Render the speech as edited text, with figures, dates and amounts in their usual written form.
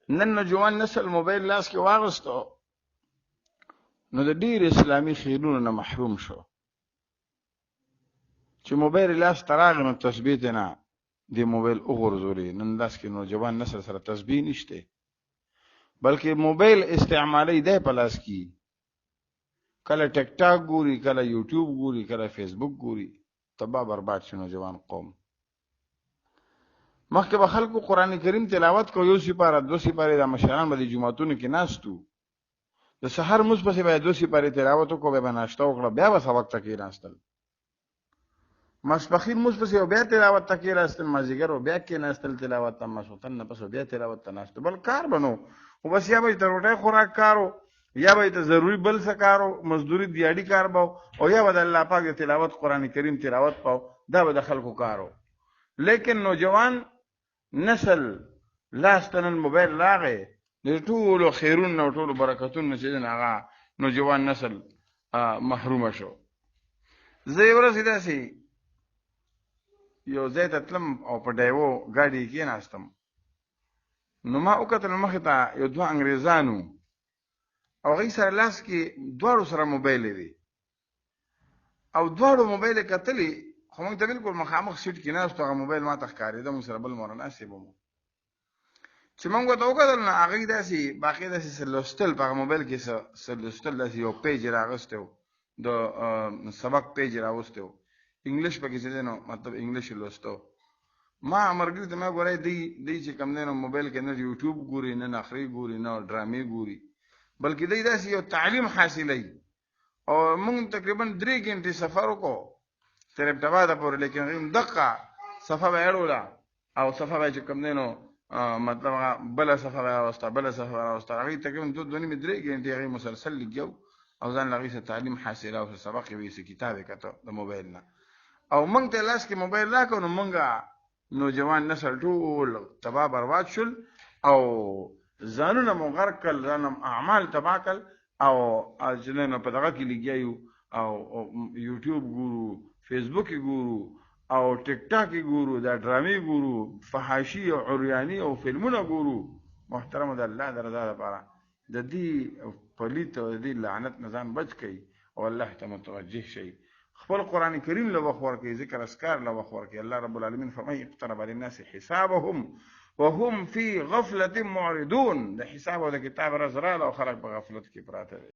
نن نوجوان نسل موبایل لاس کې واغستو نو د ډیر اسلامي خیرونو نه محروم شو چې موبایل لاس تراغ نو تثبیت نه دی موبایل وګورځوري نن لاس کې نوجوان نسل سره تثبیت نشته بلکې موبایل استعمالي دی په لاس کې کله ټیک ټاک ګوري کله یوټیوب ګوري کله فیسبوک ګوري تبا برباد شي نوجوان قوم مخکې به خلکو قرآن کریم تلاوت کو یو سپاره دو سپاره د مشران به د جمعتونو کې ناستو د سحر مونځ پسې به دو سپاره تلاوت کو به ناشته وکړه بیا به سبق ته کېناستل ماسپخین مونځ پسې بیا تلاوت ته کېناستل مازیګر بیا کېناستل تلاوت ته ماسوتن نه پسې بیا تلاوت ته ناستل بل کار بنو او بس یا به ته روټۍ خوراک کارو یا به ته ضروری بل څه کارو مزدوري دیاړي کار باو او یا به د الله پاک د تلاوت قرآن کریم تلاوت پاو دا به د خلکو کارو لیکن نوجوان نسل لاستنن موبایل راغی د ټولو خیرونو او ټولو برکتونو چې هغه نوجوان نسل محروم شو زه یو ورځ داسې یو ځای ته تلم او په ډایو ګاډي کې ناستم نو ما وکتل مخې ته یو دوه انګریزانو او هغوی سره لاس کې دواړو سره موبایل دی او دواړو موبایل یې کتلي خو موږ ته بالکل مخامخ سیټ کې ناستو هغه موبایل ما ته ښکارېده موږ سره بل مورناستې به مو چې موږ ورته وکتل نو هغوی داسې باقي داسې څه لوستل په هغه موبایل کې څه لوستل داسې یو پیج یې راغوستی و د سبق پیج یې راوستی و انګلیش پکې چې دی نو مطلب انګلیش یې لوسته ما ملګري ته ما ګورئ دی چې کوم دی نو موبایل کې نه یوټیوب ګوري نه نخرې ګوري نه ډرامې ګوري بلکې دی داسې یو تعلیم حاصلوي او موږ تقریبا 3 غنټې سفر وکړو تر ابتباده پورې لیکن هغوی دقه صفحه به یې اړوله او صفحه به یې چې کوم دی نو مطلب هغه بله صفحه به یې راوسته بله صفحه به یې راوسته هغوی تقریبا 2 نیمې 3 غنټې هغوی مسلسل لګیا او ځان له هغوی څه تعلیم حاصله او څه سبق یې وایي څه کتاب یې کته د موبایل نه او موږ ته لاس کې موبایل راکړو نو موږ نوجوان نسل ټول تباه برباد شول او ځانونه مو غرق کړل ځانم اعمال تباه کړل او چې نه په دغه کې لګیا یو او یوټیوب ګورو فیسبوک یې ګورو او ټیک ټاک یې ګورو دا ډرامې ګورو فحاشي او عریاني او فلمونه ګورو محترمو د الله د رضا لپاره د دې پلیت او د دې لعنت نه ځان بچ کړئ او الله ته متوجه شئ خپل قرآن کریم له وخت ورکړئ ذکر اذکار له وخت ورکړئ الله رب العالمین فرمایي اقترب للناس حسابهم وهم في غفلة معرضون د حساب او د کتاب ورځ راغله او خلک په غفلت کې پراته دي